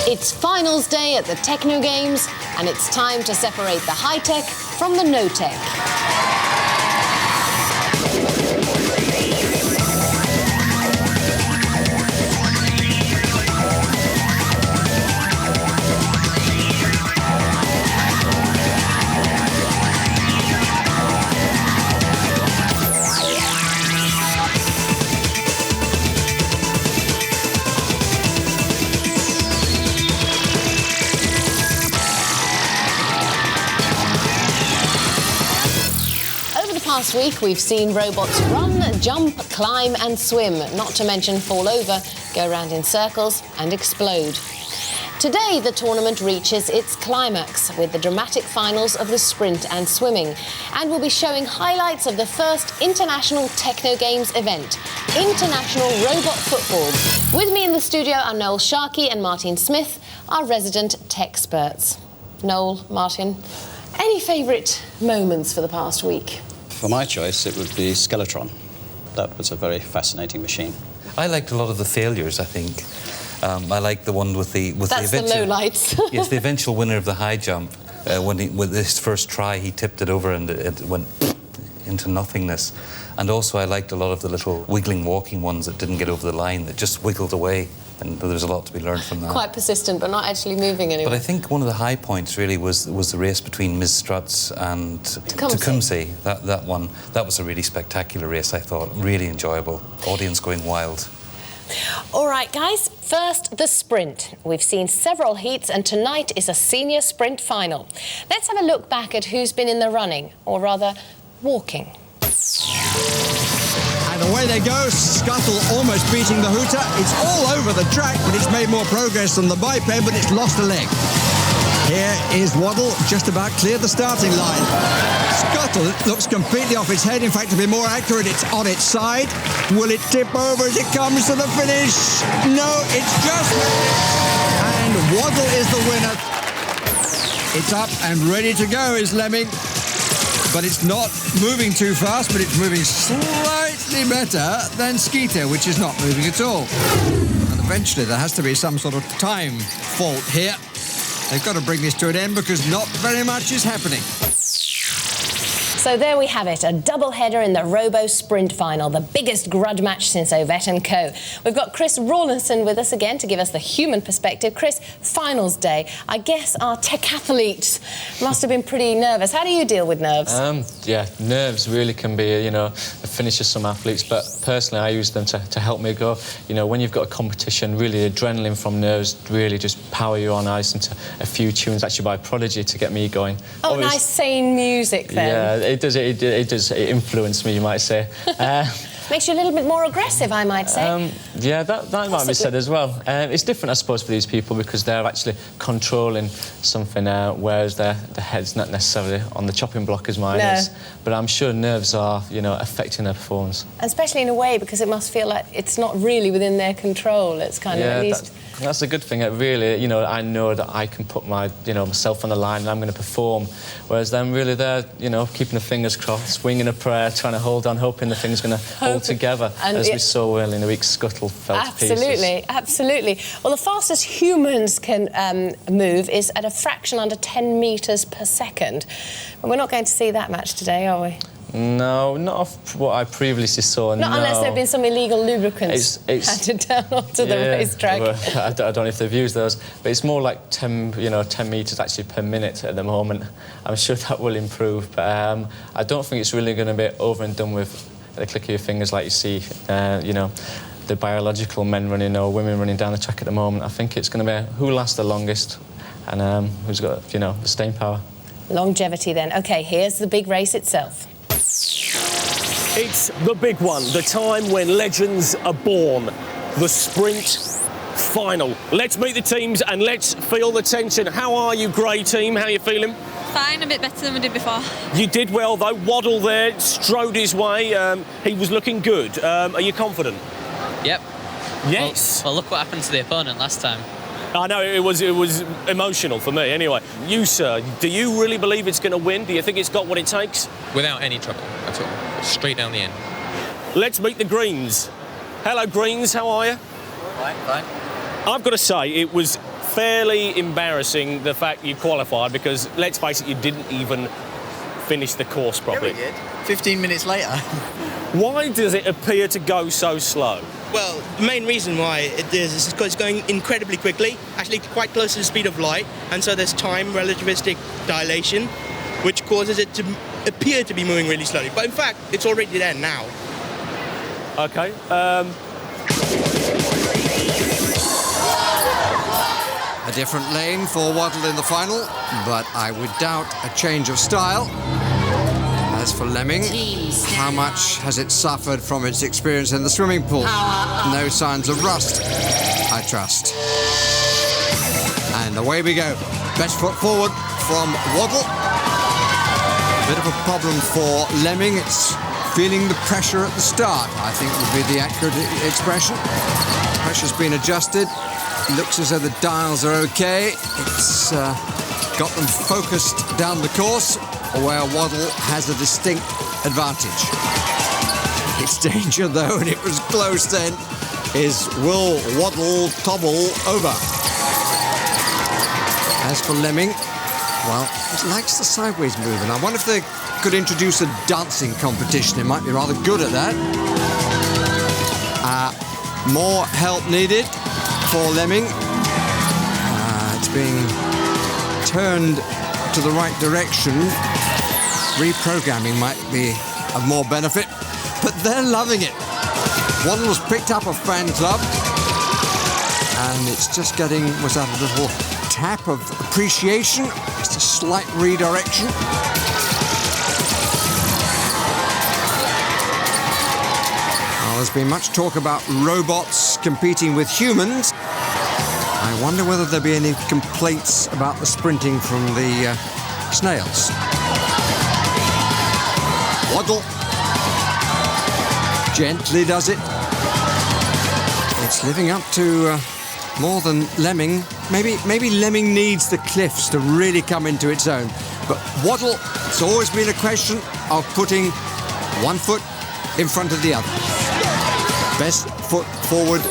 It's finals day at the Techno Games, and it's time to separate the high-tech from the no-tech. Last week, we've seen robots run, jump, climb and swim, not to mention fall over, go around in circles and explode. Today, the tournament reaches its climax with the dramatic finals of the sprint and swimming, and we'll be showing highlights of the first International Techno Games event, International Robot Football. With me in the studio are Noel Sharkey and Martin Smith, our resident tech-experts. Noel, Martin, any favourite moments for the past week? For my choice, it would be Skeletron. That was a very fascinating machine. I liked a lot of the failures, I think. I liked the one with the That's the lowlights. Yes, the eventual winner of the high jump. With his first try, he tipped it over and it went into nothingness. And also, I liked a lot of the little wiggling, walking ones that didn't get over the line, that just wiggled away. And there was a lot to be learned from that. Quite persistent, but not actually moving anywhere. But I think one of the high points really was the race between Ms. Struts and Tecumseh. That one, that was a really spectacular race, I thought. Really enjoyable. Audience going wild. All right, guys. First, the sprint. We've seen several heats, and tonight is a senior sprint final. Let's have a look back at who's been in the running, or rather, walking. And away they go, Scuttle almost beating the Hooter. It's all over the track, but it's made more progress than the biped, but it's lost a leg. Here is Waddle, just about cleared the starting line. Scuttle looks completely off its head. In fact, to be more accurate, it's on its side. Will it tip over as it comes to the finish? No, it's just... And Waddle is the winner. It's up and ready to go, is Lemming. But it's not moving too fast, but it's moving slightly better than Skeeter, which is not moving at all. And eventually there has to be some sort of time fault here. They've got to bring this to an end because not very much is happening. So there we have it, a double-header in the Robo Sprint Final, the biggest grudge match since Ovett & Co. We've got Chris Rawlinson with us again to give us the human perspective. Chris, finals day. I guess our tech athletes must have been pretty nervous. How do you deal with nerves? Yeah, nerves really can be, a finish of some athletes, but personally I use them to help me go. When you've got a competition, really adrenaline from nerves really just power you on. I listen to a few tunes actually by Prodigy to get me going. Oh, nice sane music then. Yeah, it does influence me, you might say. Makes you a little bit more aggressive, I might say. Yeah, that might be said as well. It's different, I suppose, for these people because they're actually controlling something, whereas their head's not necessarily on the chopping block as mine is. But I'm sure nerves are, affecting their performance. Especially in a way because it must feel like it's not really within their control. It's kind of at least... That's a good thing. It really, I know that I can put my, myself on the line and I'm going to perform. Whereas them really they're, keeping the fingers crossed, swinging a prayer, trying to hold on, hoping the thing's going to hold together, and as we saw earlier in the week, Scuttle fell to pieces. Absolutely. Well, the fastest humans can move is at a fraction under 10 metres per second. But we're not going to see that much today, are we? No, not of what I previously saw, Not unless there have been some illegal lubricants handed down onto the racetrack. Well, I don't know if they've used those, but it's more like 10 metres actually per minute at the moment. I'm sure that will improve, but I don't think it's really going to be over and done with at the click of your fingers like you see, the biological men running or women running down the track at the moment. I think it's going to be who lasts the longest and who's got, the staying power. Longevity then. OK, here's the big race itself. It's the big one, the time when legends are born, the sprint final. Let's meet the teams and let's feel the tension. How are you, Grey team? How are you feeling? Fine, a bit better than we did before. You did well, though. Waddle there strode his way. He was looking good. Are you confident? Yep. Yes. Well, look what happened to the opponent last time. I know, it was emotional for me. Anyway, you, sir, do you really believe it's going to win? Do you think it's got what it takes? Without any trouble at all. Straight down the end. Let's meet the Greens. Hello, Greens. How are you? Fine. I've got to say, it was fairly embarrassing, the fact you qualified, because let's face it, you didn't even finish the course properly. Yeah, we did. 15 minutes later. Why does it appear to go so slow? Well, the main reason why it is because it's going incredibly quickly, actually quite close to the speed of light, and so there's time relativistic dilation, which causes it to appear to be moving really slowly. But in fact, it's already there now. Okay. A different lane for Waddle in the final, but I would doubt a change of style. As for Lemming, how much has it suffered from its experience in the swimming pool? No signs of rust, I trust. And away we go. Best foot forward from Waddle. Bit of a problem for Lemming. It's feeling the pressure at the start, I think would be the accurate expression. Pressure's been adjusted. Looks as though the dials are okay. It's got them focused down the course, where Waddle has a distinct advantage. Its danger, though, and it was close then, is will Waddle topple over? As for Lemming, well, it likes the sideways move, and I wonder if they could introduce a dancing competition. It might be rather good at that. More help needed for Lemming. It's being turned to the right direction. Reprogramming might be of more benefit, but they're loving it. Waddle has picked up a fan club, and it's just getting, was that a little tap of appreciation? Just a slight redirection. Well, there's been much talk about robots competing with humans. I wonder whether there'll be any complaints about the sprinting from the snails. Waddle gently does it. It's living up to more than Lemming. Maybe Lemming needs the cliffs to really come into its own. But Waddle, it's always been a question of putting one foot in front of the other. Best foot forward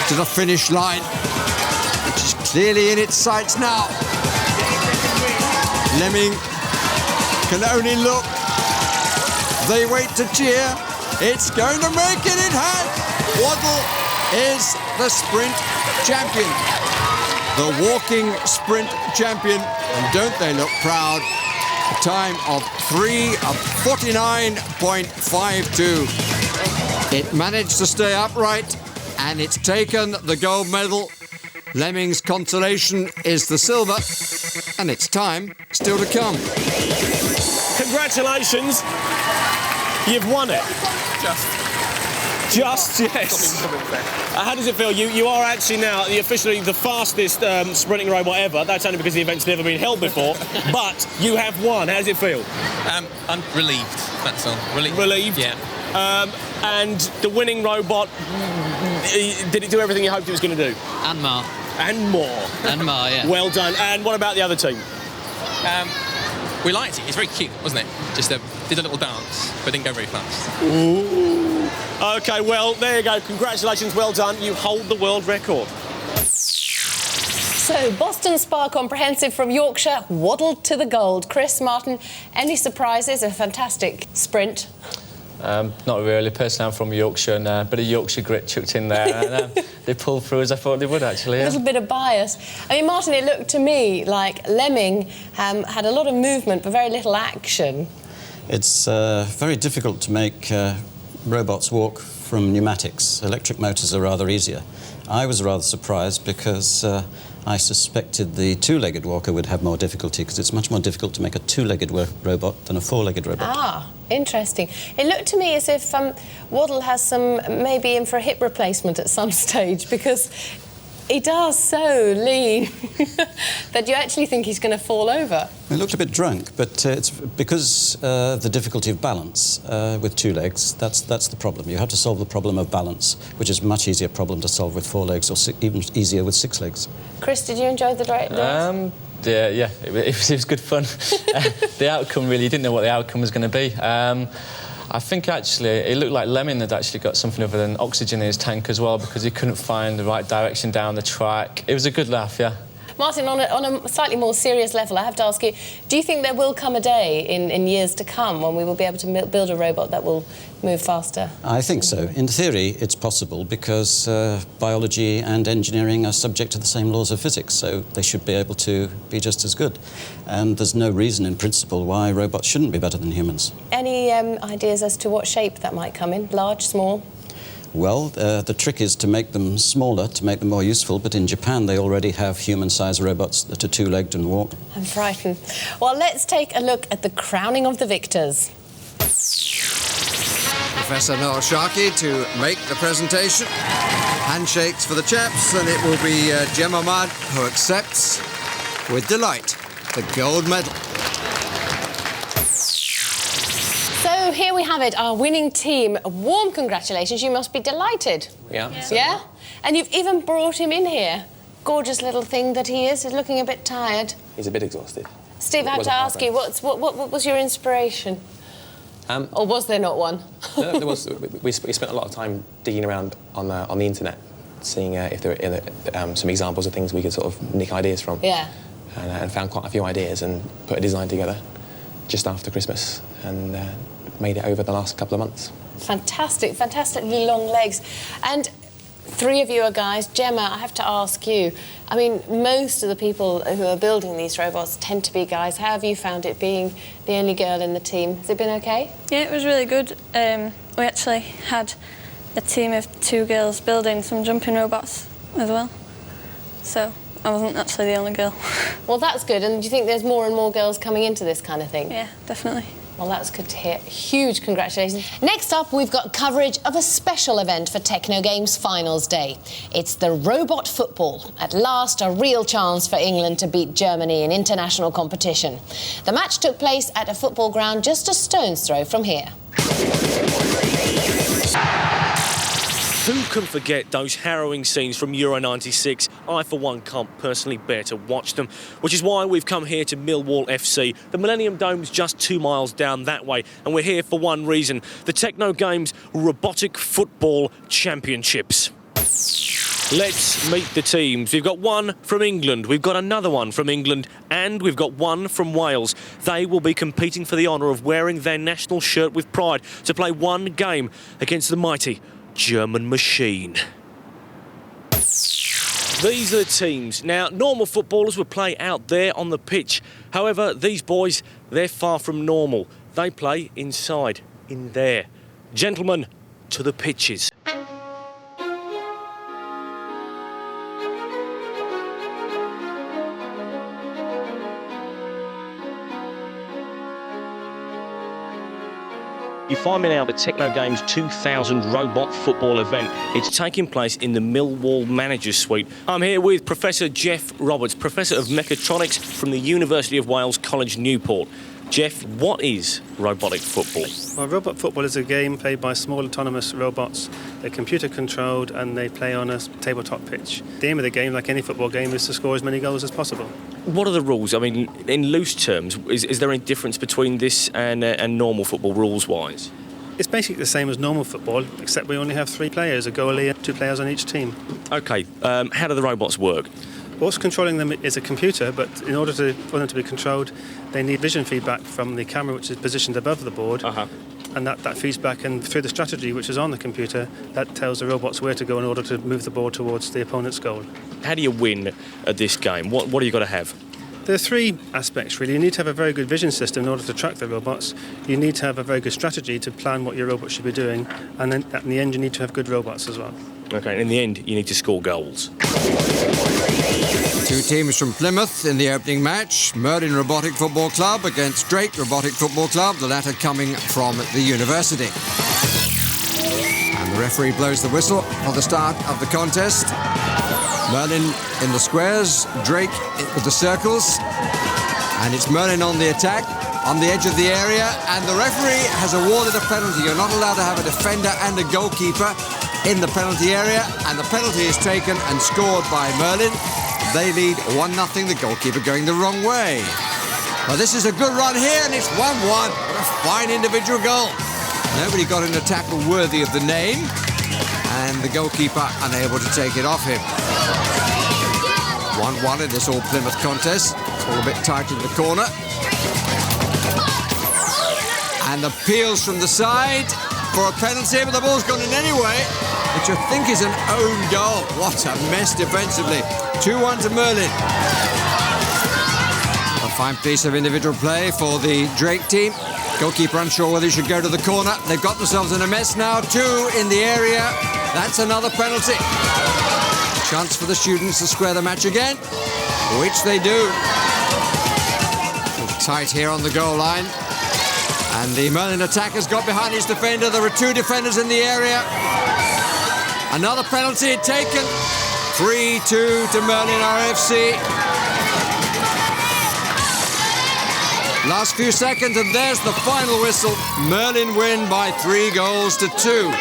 to the finish line, which is clearly in its sights now. Lemming can only look. They wait to cheer. It's going to make it, it has. Waddle is the sprint champion. The walking sprint champion. And don't they look proud? A time of 3:49.52. It managed to stay upright, and it's taken the gold medal. Lemming's consolation is the silver, and it's time still to come. Congratulations. You've won it. Just, yes. How does it feel? You are actually now officially the fastest sprinting robot ever. That's only because the event's never been held before. But you have won. How does it feel? I'm relieved, that's all. Relieved? Yeah. And the winning robot, did it do everything you hoped it was going to do? And more. And more. And more, yeah. Well done. And what about the other team? We liked it. It's very cute, wasn't it? Just did a little dance, but didn't go very fast. Ooh. OK, well, there you go. Congratulations, well done. You hold the world record. So, Boston Spa Comprehensive from Yorkshire waddled to the gold. Chris, Martin, any surprises? A fantastic sprint. Not really. Personally, I'm from Yorkshire, and a bit of Yorkshire grit chucked in there. And they pulled through as I thought they would, actually. Yeah. A little bit of bias. I mean, Martin, it looked to me like Lemming had a lot of movement but very little action. It's very difficult to make robots walk from pneumatics. Electric motors are rather easier. I was rather surprised because I suspected the two-legged walker would have more difficulty, because it's much more difficult to make a two-legged robot than a four-legged robot. Ah, interesting. It looked to me as if Waddle has maybe in for a hip replacement at some stage, because he does so lean that you actually think he's going to fall over. He looked a bit drunk, but it's because the difficulty of balance with two legs, that's the problem. You have to solve the problem of balance, which is a much easier problem to solve with four legs, or even easier with six legs. Chris, did you enjoy the race? Yeah, it was good fun. The outcome, really, you didn't know what the outcome was going to be. I think actually it looked like Lemon had actually got something other than oxygen in his tank as well, because he couldn't find the right direction down the track. It was a good laugh, yeah. Martin, on a slightly more serious level, I have to ask you, do you think there will come a day in years to come when we will be able to build a robot that will move faster? I think so. In theory, it's possible because biology and engineering are subject to the same laws of physics, so they should be able to be just as good. And there's no reason, in principle, why robots shouldn't be better than humans. Any ideas as to what shape that might come in? Large, small? Well, the trick is to make them smaller, to make them more useful, but in Japan they already have human-sized robots that are two-legged and walk. I'm frightened. Well, let's take a look at the crowning of the victors. Professor Noel Sharkey to make the presentation. Handshakes for the chaps, and it will be Gemma Mudd who accepts with delight the gold medal. So here we have it, our winning team. A warm congratulations. You must be delighted. Yeah. Yeah? And you've even brought him in here. Gorgeous little thing that he is. He's looking a bit tired. He's a bit exhausted. Steve, I have to ask you, what was your inspiration? Or was there not one? No, there was. We spent a lot of time digging around on the internet, seeing if there were some examples of things we could sort of nick ideas from. Yeah. And found quite a few ideas and put a design together just after Christmas and made it over the last couple of months. Fantastic, fantastically long legs. And three of you are guys. Gemma, I have to ask you, I mean, most of the people who are building these robots tend to be guys. How have you found it being the only girl in the team? Has it been okay? Yeah, it was really good. We actually had a team of 2 girls building some jumping robots as well. So I wasn't actually the only girl. Well, that's good. And do you think there's more and more girls coming into this kind of thing? Yeah, definitely. Well, that's good to hear. Huge congratulations. Next up, we've got coverage of a special event for Techno Games Finals Day. It's the robot football. At last, a real chance for England to beat Germany in international competition. The match took place at a football ground just a stone's throw from here. Who can forget those harrowing scenes from Euro 96? I, for one, can't personally bear to watch them, which is why we've come here to Millwall FC. The Millennium Dome's just 2 miles down that way, and we're here for one reason: the Techno Games Robotic Football Championships. Let's meet the teams. We've got one from England, we've got another one from England, and we've got one from Wales. They will be competing for the honour of wearing their national shirt with pride to play one game against the mighty German machine. These are the teams. Now, normal footballers would play out there on the pitch. However, these boys, they're far from normal. They play inside, in there. Gentlemen, to the pitches. You find me now at the Techno Games 2000 Robot Football event. It's taking place in the Millwall Manager's Suite. I'm here with Professor Jeff Roberts, Professor of Mechatronics from the University of Wales College, Newport. Jeff, what is robotic football? Well, robot football is a game played by small autonomous robots. They're computer controlled and they play on a tabletop pitch. The aim of the game, like any football game, is to score as many goals as possible. What are the rules? I mean, in loose terms, is there any difference between this and normal football rules-wise? It's basically the same as normal football, except we only have 3 players, a goalie and 2 players on each team. OK, how do the robots work? What's controlling them is a computer, but in order for them to be controlled, they need vision feedback from the camera, which is positioned above the board. And that feeds back, and through the strategy which is on the computer, that tells the robots where to go in order to move the ball towards the opponent's goal. How do you win at this game? What do you got to have? There are 3 aspects, really. You need to have a very good vision system in order to track the robots. You need to have a very good strategy to plan what your robot should be doing. And then, in the end, you need to have good robots as well. OK, and in the end, you need to score goals. 2 teams from Plymouth in the opening match. Merlin Robotic Football Club against Drake Robotic Football Club, the latter coming from the university. And the referee blows the whistle for the start of the contest. Merlin in the squares, Drake with the circles. And it's Merlin on the attack, on the edge of the area. And the referee has awarded a penalty. You're not allowed to have a defender and a goalkeeper in the penalty area, and the penalty is taken and scored by Merlin. They lead 1-0, the goalkeeper going the wrong way. Well, this is a good run here, and it's 1-1. What a fine individual goal. Nobody got in a tackle worthy of the name, and the goalkeeper unable to take it off him. 1-1 in this all Plymouth contest. It's all a bit tight in the corner. And the peels from the side for a penalty, but the ball's gone in anyway, which I think is an own goal. What a mess defensively. 2-1 to Merlin. A fine piece of individual play for the Drake team. Goalkeeper unsure whether he should go to the corner. They've got themselves in a mess now. 2 in the area. That's another penalty. Chance for the students to square the match again, which they do. Tight here on the goal line. And the Merlin attackers got behind his defender. There were 2 defenders in the area. Another penalty taken. 3-2 to Merlin RFC. Last few seconds, and there's the final whistle. Merlin win by 3 goals to 2.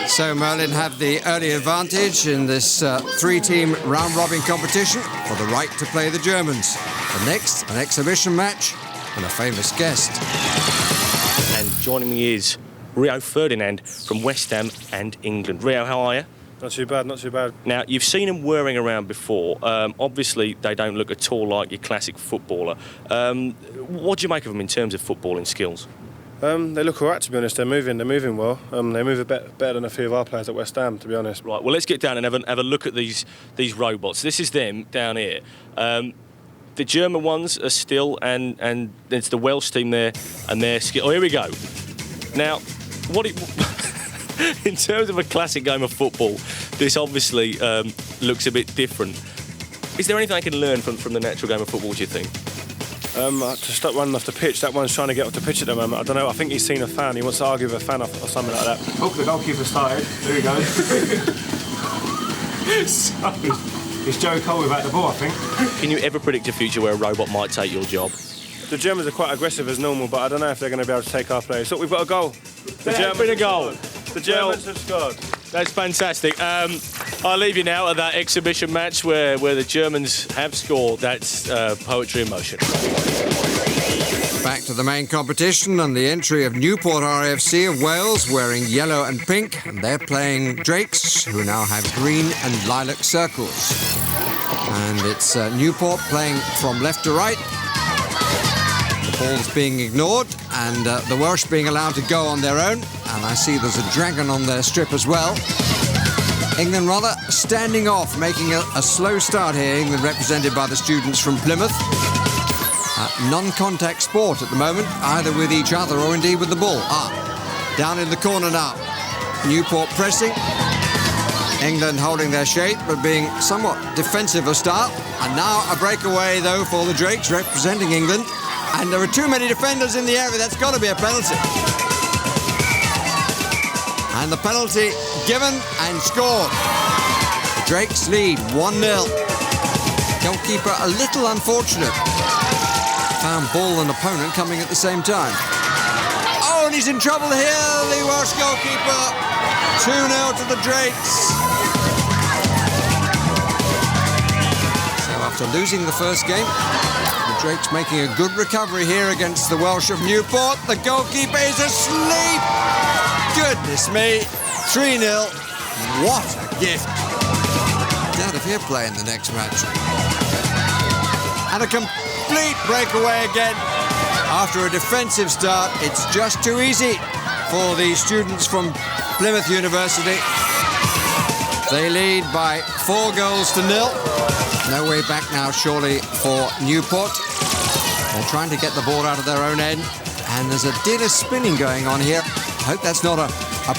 So Merlin have the early advantage in this 3-team round-robin competition for the right to play the Germans. The next, an exhibition match and a famous guest. And joining me is Rio Ferdinand from West Ham and England. Rio, how are you? Not too bad, not too bad. Now, you've seen them whirring around before. Obviously, they don't look at all like your classic footballer. What do you make of them in terms of footballing skills? They look all right, to be honest. They're moving well. They move a bit better than a few of our players at West Ham, to be honest. Right, well, let's get down and have a look at these robots. This is them down here. The German ones are still, and there's the Welsh team there, and they're skill. Oh, here we go. Now, in terms of a classic game of football, this obviously looks a bit different. Is there anything I can learn from the natural game of football, do you think? To stop running off the pitch. That one's trying to get off the pitch at the moment. I don't know. I think he's seen a fan. He wants to argue with a fan or something like that. Oh, the goalkeeper started. There he goes. So, it's Joe Cole without the ball, I think. Can you ever predict a future where a robot might take your job? The Germans are quite aggressive as normal, but I don't know if they're going to be able to take our players. Look, we've got a goal. There's been a goal. The Germans have scored. That's fantastic. I'll leave you now at that exhibition match where the Germans have scored. That's poetry in motion. Back to the main competition and the entry of Newport RFC of Wales wearing yellow and pink, and they're playing Drakes, who now have green and lilac circles. And it's Newport playing from left to right. The ball's being ignored, and the Welsh being allowed to go on their own. And I see there's a dragon on their strip as well. England rather standing off, making a slow start here. England represented by the students from Plymouth. Non-contact sport at the moment, either with each other or indeed with the ball. Down in the corner now. Newport pressing. England holding their shape, but being somewhat defensive a start. And now a breakaway, though, for the Drakes representing England. And there are too many defenders in the area. That's got to be a penalty. And the penalty given and scored. The Drakes lead 1-0. Goalkeeper a little unfortunate. Found ball and opponent coming at the same time. Oh, and he's in trouble here, the Welsh goalkeeper. 2-0 to the Drakes. So after losing the first game, the Drakes making a good recovery here against the Welsh of Newport. The goalkeeper is asleep. Goodness me. 3-0. What a gift. Out of here playing the next match. And a complete breakaway again. After a defensive start, it's just too easy for the students from Plymouth University. They lead by 4-0. No way back now, surely, for Newport. They're trying to get the ball out of their own end. And there's a deal of spinning going on here. I hope that's not a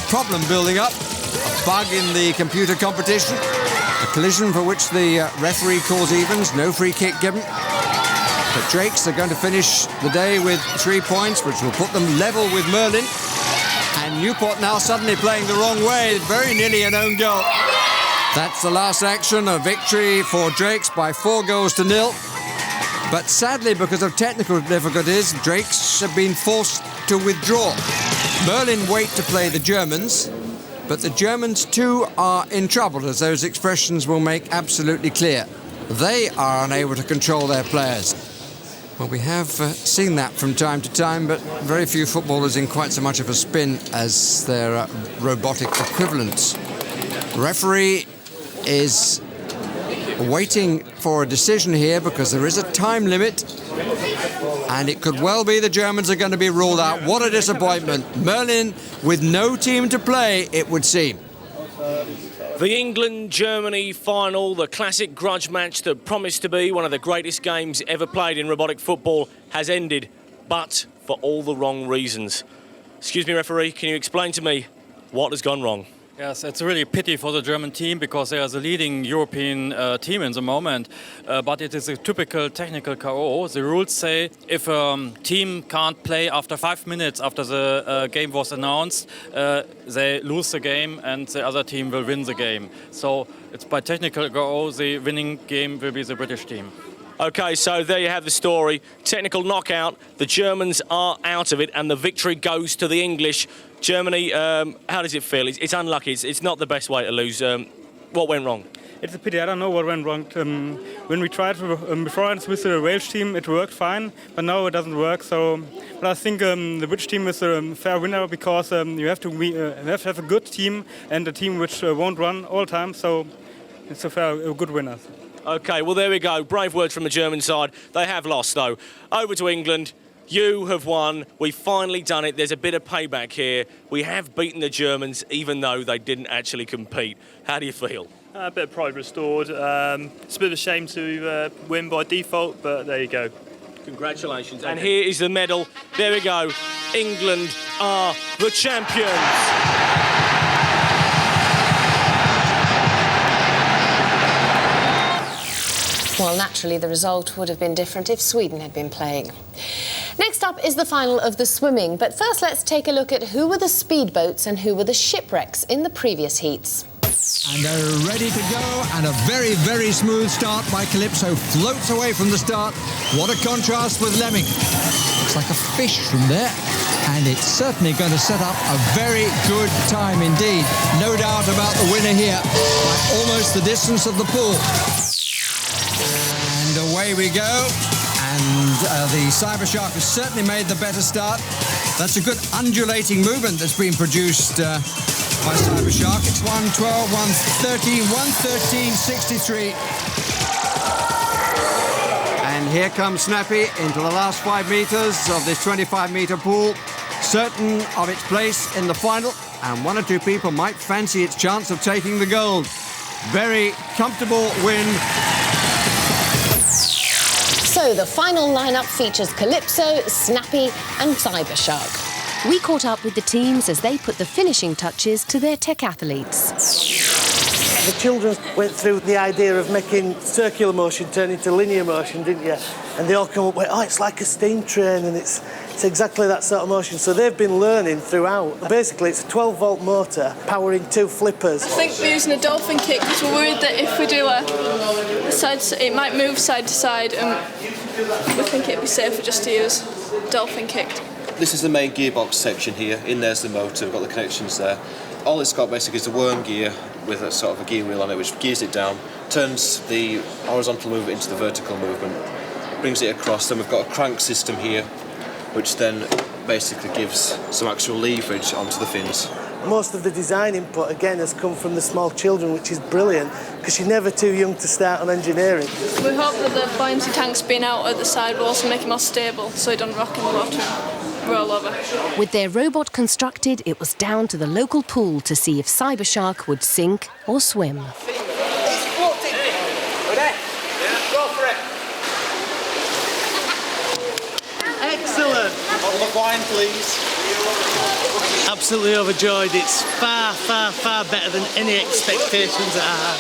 problem building up. A bug in the computer competition. A collision for which the referee calls evens. No free kick given. But Drakes are going to finish the day with 3 points, which will put them level with Merlin. And Newport now suddenly playing the wrong way. Very nearly an own goal. That's the last action. A victory for Drakes by 4-0. But sadly, because of technical difficulties, Drakes have been forced to withdraw. Merlin wait to play the Germans, but the Germans too are in trouble, as those expressions will make absolutely clear. They are unable to control their players. Well, we have seen that from time to time, but very few footballers in quite so much of a spin as their robotic equivalents. Referee is waiting for a decision here because there is a time limit, and it could well be the Germans are going to be ruled out. What a disappointment. Merlin with no team to play, it would seem. The England-Germany final, the classic grudge match that promised to be one of the greatest games ever played in robotic football, has ended, but for all the wrong reasons. Excuse me, referee, can you explain to me what has gone wrong? Yes, it's really a pity for the German team because they are the leading European team in the moment. But it is a typical technical KO. The rules say if a team can't play after 5 minutes after the game was announced, they lose the game and the other team will win the game. So it's by technical KO, the winning game will be the British team. OK, so there you have the story. Technical knockout. The Germans are out of it and the victory goes to the English. Germany, how does it feel? It's unlucky. It's not the best way to lose. What went wrong? It's a pity. I don't know what went wrong. When we tried beforehand with the Welsh team, it worked fine, but now it doesn't work. So, but I think the British team is a fair winner because you have to have a good team and a team which won't run all the time. So it's a good winner. OK, well, there we go. Brave words from the German side. They have lost, though. Over to England. You have won. We've finally done it. There's a bit of payback here. We have beaten the Germans, even though they didn't actually compete. How do you feel? A bit of pride restored. It's a bit of a shame to win by default, but there you go. Congratulations. And here is the medal. There we go. England are the champions. Well, naturally, the result would have been different if Sweden had been playing. Next up is the final of the swimming, but first let's take a look at who were the speedboats and who were the shipwrecks in the previous heats. And they're ready to go, and a very, very smooth start by Calypso. Floats away from the start. What a contrast with Lemming. Looks like a fish from there, and it's certainly going to set up a very good time indeed. No doubt about the winner here, by almost the distance of the pool. And away we go. And the Cybershark has certainly made the better start. That's a good undulating movement that's been produced by Cybershark. It's 1:12, 1:13, 1:13.63. And here comes Snappy into the last 5 metres of this 25-metre pool. Certain of its place in the final, and 1 or 2 people might fancy its chance of taking the gold. Very comfortable win. So the final lineup features Calypso, Snappy and Cybershark. We caught up with the teams as they put the finishing touches to their tech athletes. The children went through the idea of making circular motion turn into linear motion, didn't you? And they all come up with, oh, it's like a steam train, and it's exactly that sort of motion. So they've been learning throughout. Basically, it's a 12-volt motor powering 2 flippers. I think we're using a dolphin kick because we're worried that if we do a side, it might move side to side, and we think it'd be safer just to use dolphin kick. This is the main gearbox section here. In there's the motor. We've got the connections there. All it's got basically is a worm gear with a sort of a gear wheel on it, which gears it down, turns the horizontal movement into the vertical movement, brings it across. Then we've got a crank system here, which then basically gives some actual leverage onto the fins. Most of the design input, again, has come from the small children, which is brilliant, because you're never too young to start on engineering. We hope that the buoyancy tanks being out at the side will also make it more stable, so it doesn't rock in the water and roll over. With their robot constructed, it was down to the local pool to see if Cybershark would sink or swim. Excellent. Bottle of wine, please. Absolutely overjoyed. It's far, far, far better than any expectations that I had.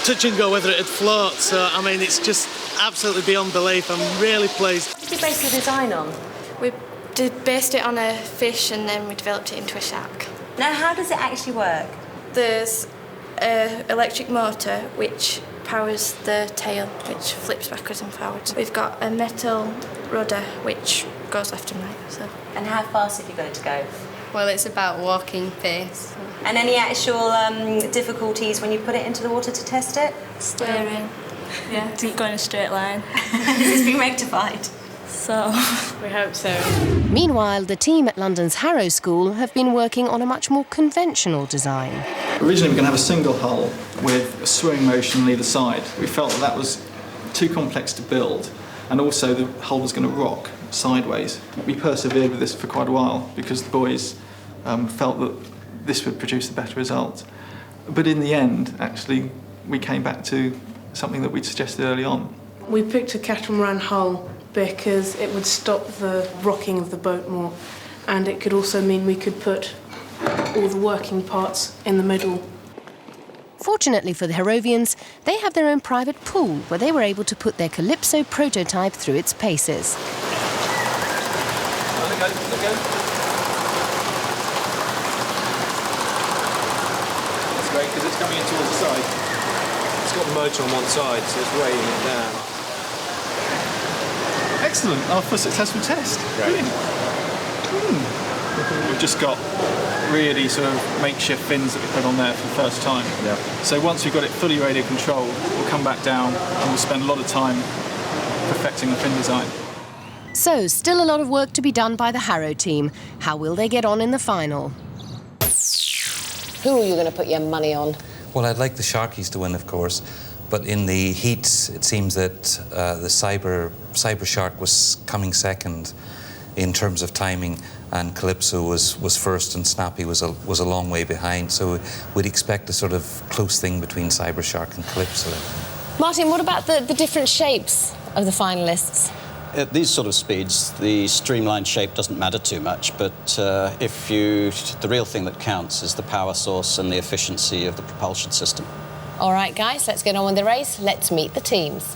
Touch and go whether it'd float, so I mean, it's just absolutely beyond belief. I'm really pleased. What did you base the design on? We based it on a fish and then we developed it into a shark. Now, how does it actually work? There's an electric motor which powers the tail, which flips backwards and forwards. We've got a metal rudder which goes left and right. So. And how fast have you got it to go? Well, it's about walking pace. And any actual difficulties when you put it into the water to test it? Steering. Yeah, didn't go in a straight line. Has this been rectified? So we hope so. Meanwhile, the team at London's Harrow School have been working on a much more conventional design. Originally, we were going to have a single hull with a swimming motion on either side. We felt that was too complex to build, and also the hull was going to rock sideways. We persevered with this for quite a while because the boys felt that this would produce a better result. But in the end, actually, we came back to something that we'd suggested early on. We picked a catamaran hull because it would stop the rocking of the boat more, and it could also mean we could put all the working parts in the middle. Fortunately for the Harrovians, they have their own private pool where they were able to put their Calypso prototype through its paces. That's great because it's coming in towards the side. It's got the motor on one side, so it's weighing it down. Excellent, our first successful test. Brilliant. We've just got really sort of makeshift fins that we put on there for the first time. Yeah. So once we've got it fully radio controlled, we'll come back down and we'll spend a lot of time perfecting the fin design. So, still a lot of work to be done by the Harrow team. How will they get on in the final? Who are you going to put your money on? Well, I'd like the Sharkies to win, of course. But in the heats, it seems that the Cyber Shark was coming second in terms of timing, and Calypso was first, and Snappy was a long way behind. So we'd expect a sort of close thing between Cyber Shark and Calypso. Martin, what about the different shapes of the finalists? At these sort of speeds, the streamlined shape doesn't matter too much, but the real thing that counts is the power source and the efficiency of the propulsion system. All right, guys, let's get on with the race. Let's meet the teams.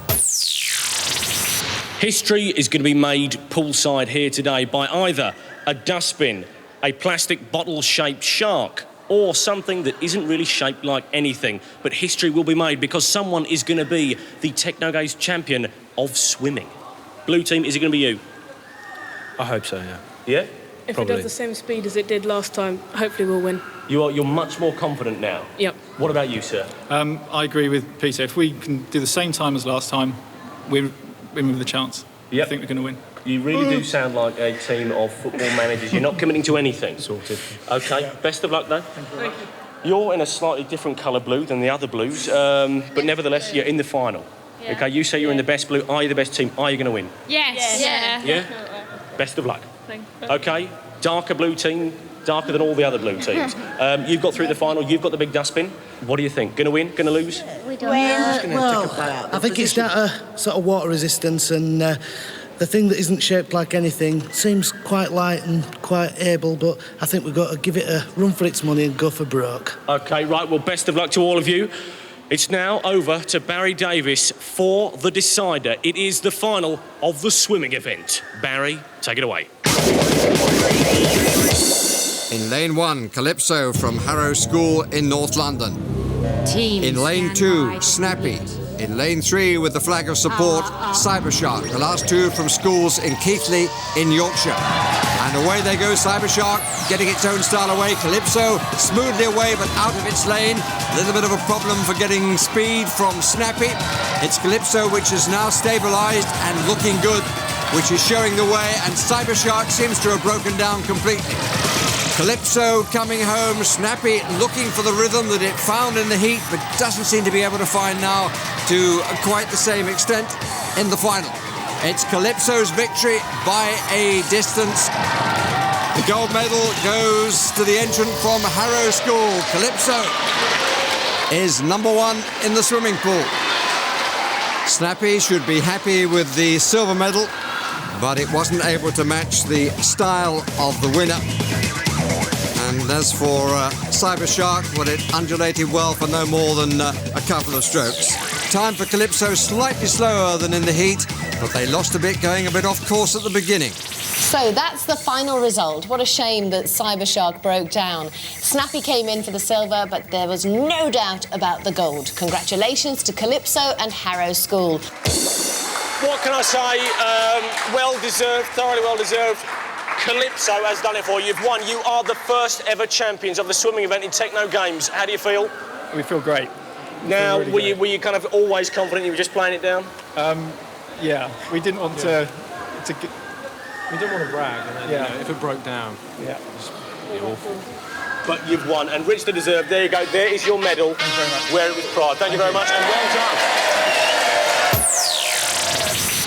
History is going to be made poolside here today by either a dustbin, a plastic bottle-shaped shark, or something that isn't really shaped like anything. But history will be made because someone is going to be the Techno Games champion of swimming. Blue team, is it going to be you? I hope so, yeah. Yeah? If Probably. it does the same speed as it did last time, hopefully we'll win. You're much more confident now? Yep. What about you, sir? I agree with Peter. If we can do the same time as last time, we're in with a chance. Yep. I think we're going to win. You really do sound like a team of football managers. You're not committing to anything. Sorted. OK, best of luck, though. Thank you. You're in a slightly different colour blue than the other blues, but nevertheless, you're in the final. Yeah. OK, you say you're in the best blue. Are you the best team? Are you going to win? Yes. Yeah. Yeah? Best of luck. Thank you. OK, darker blue team, darker than all the other blue teams. You've got through the final, you've got the big dustbin. What do you think? Going to win? Going to lose? We don't know. I think it's down to sort of water resistance, and the thing that isn't shaped like anything seems quite light and quite able, but I think we've got to give it a run for its money and go for broke. OK, right, well, best of luck to all of you. It's now over to Barry Davis for the decider. It is the final of the swimming event. Barry, take it away. In lane 1, Calypso from Harrow School in North London. In lane 2, Snappy. In lane 3, with the flag of support, Cybershark, the last two from schools in Keighley in Yorkshire. And away they go, Cybershark, getting its own style away. Calypso, smoothly away, but out of its lane. A little bit of a problem for getting speed from Snappy. It's Calypso, which is now stabilised and looking good, which is showing the way, and Cybershark seems to have broken down completely. Calypso coming home, Snappy looking for the rhythm that it found in the heat, but doesn't seem to be able to find now to quite the same extent in the final. It's Calypso's victory by a distance. The gold medal goes to the entrant from Harrow School. Calypso is #1 in the swimming pool. Snappy should be happy with the silver medal, but it wasn't able to match the style of the winner. And as for Cybershark, well, it undulated well for no more than a couple of strokes. Time for Calypso slightly slower than in the heat, but they lost a bit, going a bit off course at the beginning. So that's the final result. What a shame that Cybershark broke down. Snappy came in for the silver, but there was no doubt about the gold. Congratulations to Calypso and Harrow School. What can I say? Well-deserved, thoroughly well-deserved. Calypso has done it for you. You've won. You are the first ever champions of the swimming event in Techno Games. How do you feel? We feel great. Now, really were you kind of always confident you were just playing it down? Yeah, we didn't want to We don't want to brag, and then, you know, if it broke down, yeah, it'd be awful. But you've won, and richly deserved. There you go. There is your medal. Thank you very much. Wear it with pride. Thank you very much, and well done.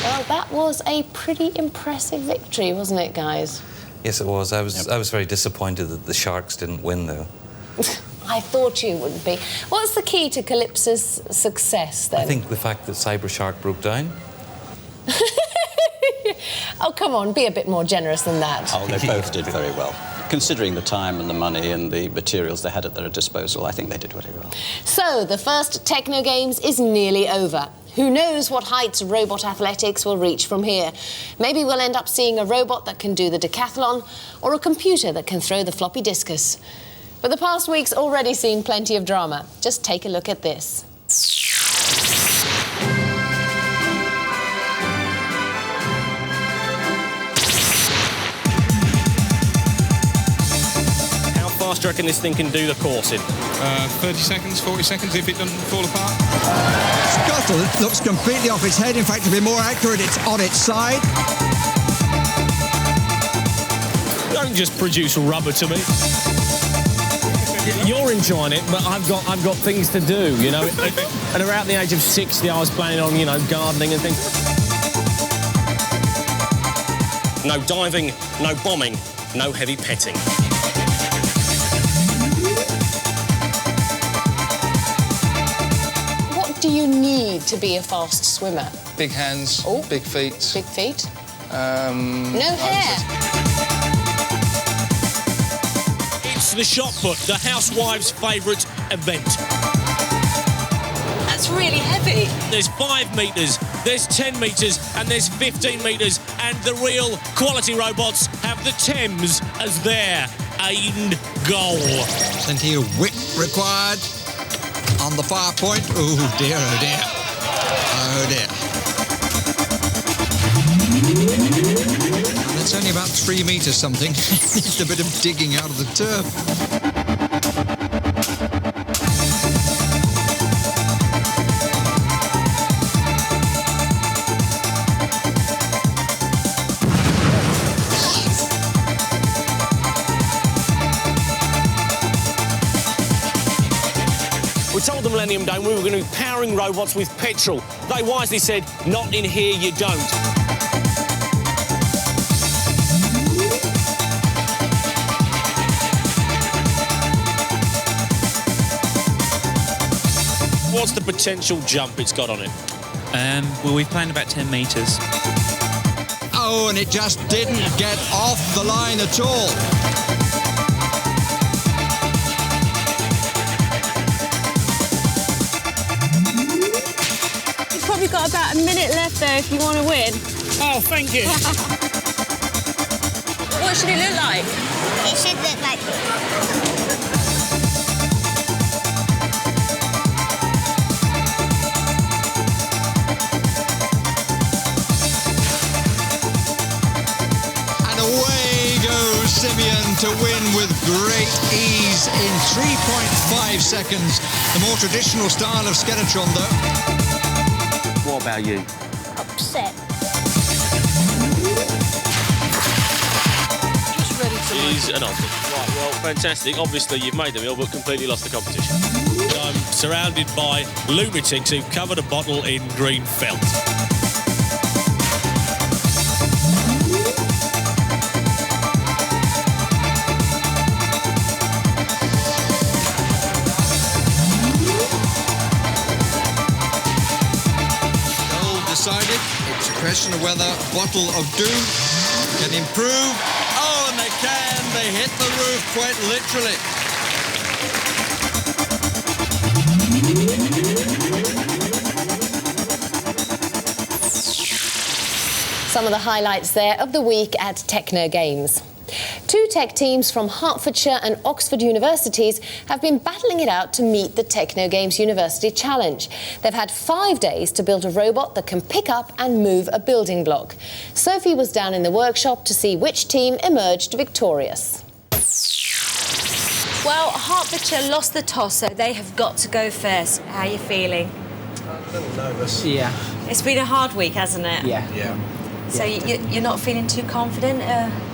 Well, that was a pretty impressive victory, wasn't it, guys? Yes, it was. I was very disappointed that the Sharks didn't win, though. I thought you wouldn't be. What's the key to Calypso's success, then? I think the fact that Cyber Shark broke down. Oh, come on, be a bit more generous than that. Oh, they both did very well. Considering the time and the money and the materials they had at their disposal, I think they did very well. So, the first Techno Games is nearly over. Who knows what heights robot athletics will reach from here? Maybe we'll end up seeing a robot that can do the decathlon or a computer that can throw the floppy discus. But the past week's already seen plenty of drama. Just take a look at this. How fast do you reckon this thing can do the course in? 30 seconds, 40 seconds if it doesn't fall apart. Scuttle looks completely off its head. In fact, to be more accurate, it's on its side. Don't just produce rubber to me. You're enjoying it, but I've got things to do, you know. At around the age of 60, I was planning on, you know, gardening and things. No diving, no bombing, no heavy petting. What do you need to be a fast swimmer? Big hands, big feet. Big feet? No hair. It's the shot put, the housewife's favourite event. That's really heavy. There's 5 metres, there's 10 metres, and there's 15 metres, and the real quality robots have the Thames as their end goal. Plenty of whip required on the far point. Oh dear, oh dear. Oh dear. And it's only about 3 metres something. It's a bit of digging out of the turf. We told the Millennium Dome we were going to be powering robots with petrol. They wisely said, not in here you don't. What's the potential jump it's got on it? Well, we've planned about 10 metres. Oh, and it just didn't get off the line at all. You've probably got about a minute left there if you want to win. Oh, thank you. What should it look like? It should look like this. Simeon to win with great ease in 3.5 seconds. The more traditional style of Skeletron, though. What about you? Upset. Just ready to Is an option. Right, well, fantastic. Obviously, you've made the meal, but completely lost the competition. I'm surrounded by lunatics who've covered a bottle in green felt. Decided. It's a question of whether Bottle of Doom can improve. Oh, and they can. They hit the roof quite literally. Some of the highlights there of the week at Techno Games. 2 tech teams from Hertfordshire and Oxford universities have been battling it out to meet the Techno Games University Challenge. They've had 5 days to build a robot that can pick up and move a building block. Sophie was down in the workshop to see which team emerged victorious. Well, Hertfordshire lost the toss, so they have got to go first. How are you feeling? A little nervous. Yeah. It's been a hard week, hasn't it? Yeah. Yeah. So you're not feeling too confident?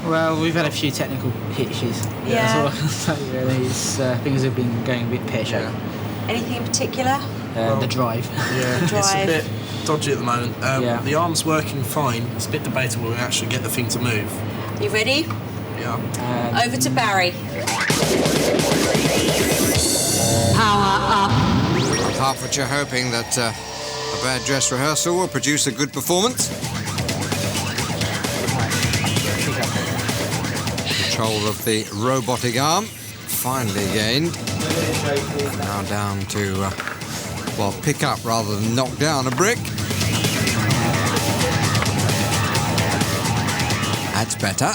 Well, we've had a few technical hitches. That's all I can say, really. Things have been going a bit pear-shaped. Anything in particular? The drive. Yeah, drive. it's a bit dodgy at the moment. The arm's working fine. It's a bit debatable we actually get the thing to move. You ready? Yeah. Over to Barry. Power up. Hertfordshire hoping that a bad dress rehearsal will produce a good performance. Control of the robotic arm finally gained. Now down to, well, pick up rather than knock down a brick. That's better.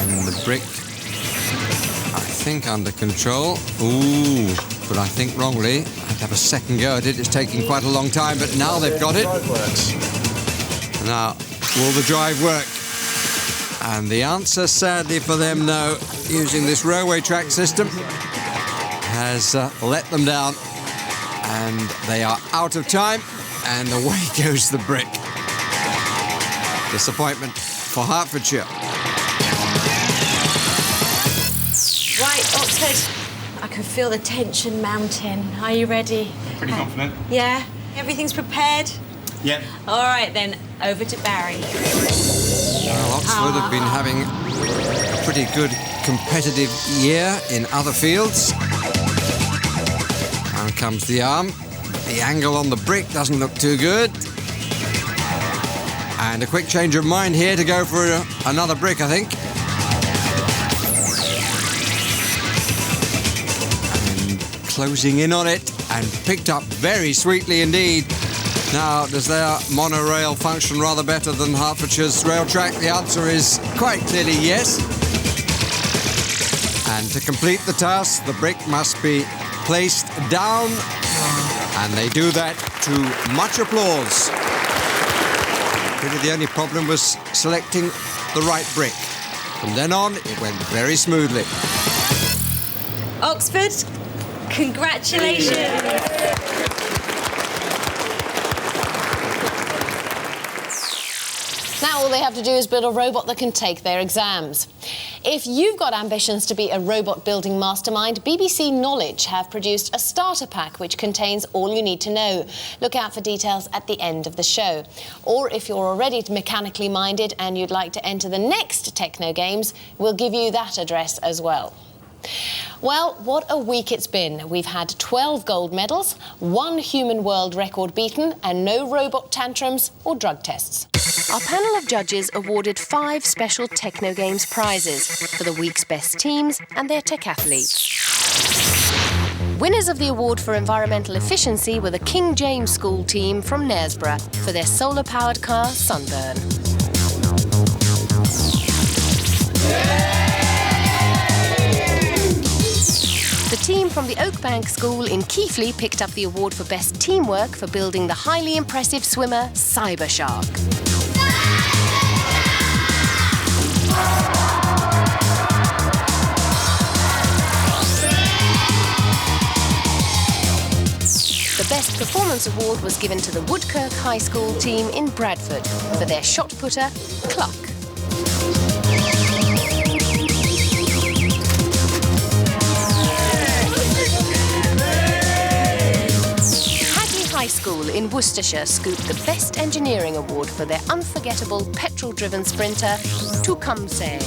And the brick, I think, under control. Ooh, but I think wrongly. I had to have a second go at it. It's taking quite a long time, but now they've got it. Now, will the drive work? And the answer, sadly for them, no. Using this railway track system has let them down. And they are out of time, and away goes the brick. Disappointment for Hertfordshire. Right, Oxford. I can feel the tension mounting. Are you ready? Pretty confident. Yeah? Everything's prepared? Yeah. All right, then, over to Barry. Well, Oxford have been having a pretty good competitive year in other fields. Now comes the arm. The angle on the brick doesn't look too good. And a quick change of mind here to go for another brick, I think. And closing in on it, and picked up very sweetly indeed. Now, does their monorail function rather better than Hertfordshire's rail track? The answer is quite clearly yes. And to complete the task, the brick must be placed down, and they do that to much applause. Really, the only problem was selecting the right brick. From then on, it went very smoothly. Oxford, congratulations. Now all they have to do is build a robot that can take their exams. If you've got ambitions to be a robot building mastermind, BBC Knowledge have produced a starter pack which contains all you need to know. Look out for details at the end of the show. Or if you're already mechanically minded and you'd like to enter the next Techno Games, we'll give you that address as well. Well, what a week it's been. We've had 12 gold medals, 1 human world record beaten, and no robot tantrums or drug tests. Our panel of judges awarded 5 special Techno Games prizes for the week's best teams and their tech athletes. Winners of the award for environmental efficiency were the King James School team from Knaresborough for their solar-powered car, Sunburn. The team from the Oakbank School in Keighley picked up the award for Best Teamwork for building the highly impressive swimmer Cybershark. The Best Performance Award was given to the Woodkirk High School team in Bradford for their shot putter, Cluck. High School in Worcestershire scooped the Best Engineering Award for their unforgettable petrol-driven sprinter, Tecumseh.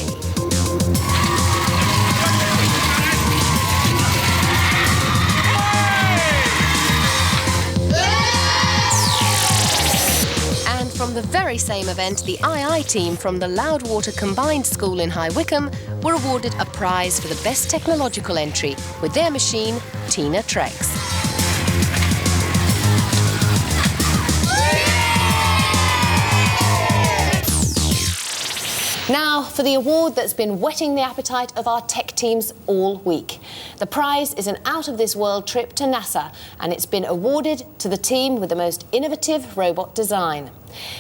And from the very same event, the II team from the Loudwater Combined School in High Wycombe were awarded a prize for the best technological entry with their machine, Tina Trex. Now, for the award that's been whetting the appetite of our tech teams all week. The prize is an out-of-this-world trip to NASA, and it's been awarded to the team with the most innovative robot design.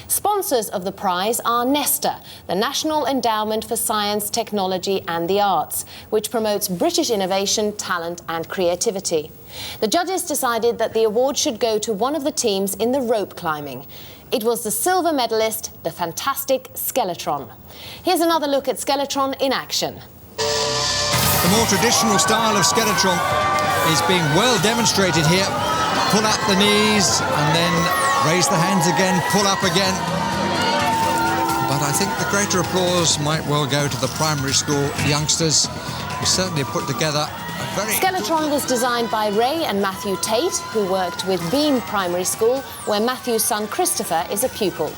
Sponsors of the prize are Nesta, the National Endowment for Science, Technology and the Arts, which promotes British innovation, talent and creativity. The judges decided that the award should go to one of the teams in the rope climbing. It was the silver medalist, the fantastic Skeletron. Here's another look at Skeletron in action. The more traditional style of Skeletron is being well demonstrated here. Pull up the knees and then raise the hands again, pull up again. But I think the greater applause might well go to the primary school youngsters who certainly put together a very... Skeletron was designed by Ray and Matthew Tate, who worked with Beam Primary School, where Matthew's son Christopher is a pupil.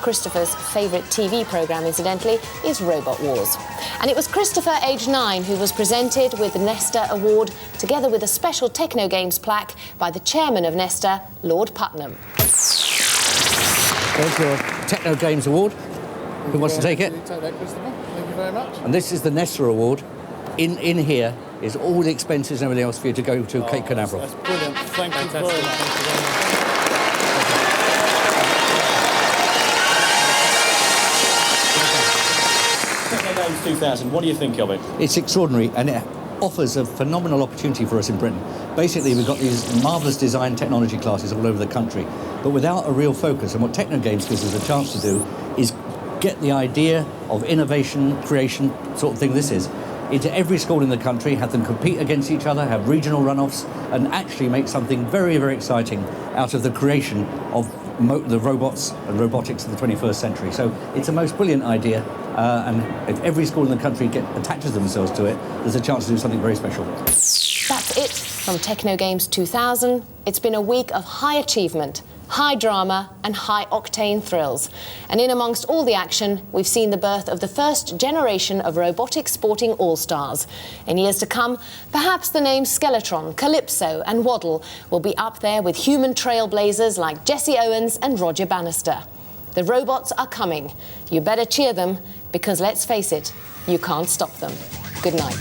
Christopher's favourite TV programme, incidentally, is Robot Wars. And it was Christopher, aged 9, who was presented with the Nesta Award, together with a special Techno Games plaque by the chairman of Nesta, Lord Putnam. There's your Techno Games Award. Who wants to take it? You take that, Christopher. Thank you very much. And this is the Nesta Award. In here is all the expenses and everything else for you to go to Cape Canaveral. That's brilliant. Thank you very much. Techno Games 2000, what do you think of it? It's extraordinary, and it offers a phenomenal opportunity for us in Britain. Basically, we've got these marvellous design technology classes all over the country, but without a real focus. And what Techno Games gives us a chance to do is get the idea of innovation, creation, sort of thing this is, into every school in the country, have them compete against each other, have regional runoffs, and actually make something very, very exciting out of the creation of the robots and robotics of the 21st century. So it's a most brilliant idea, and if every school in the country attaches themselves to it, there's a chance to do something very special. That's it from Techno Games 2000. It's been a week of high achievement, high drama and high-octane thrills. And in amongst all the action, we've seen the birth of the first generation of robotic sporting all-stars. In years to come, perhaps the names Skeletron, Calypso and Waddle will be up there with human trailblazers like Jesse Owens and Roger Bannister. The robots are coming. You better cheer them, because let's face it, you can't stop them. Good night.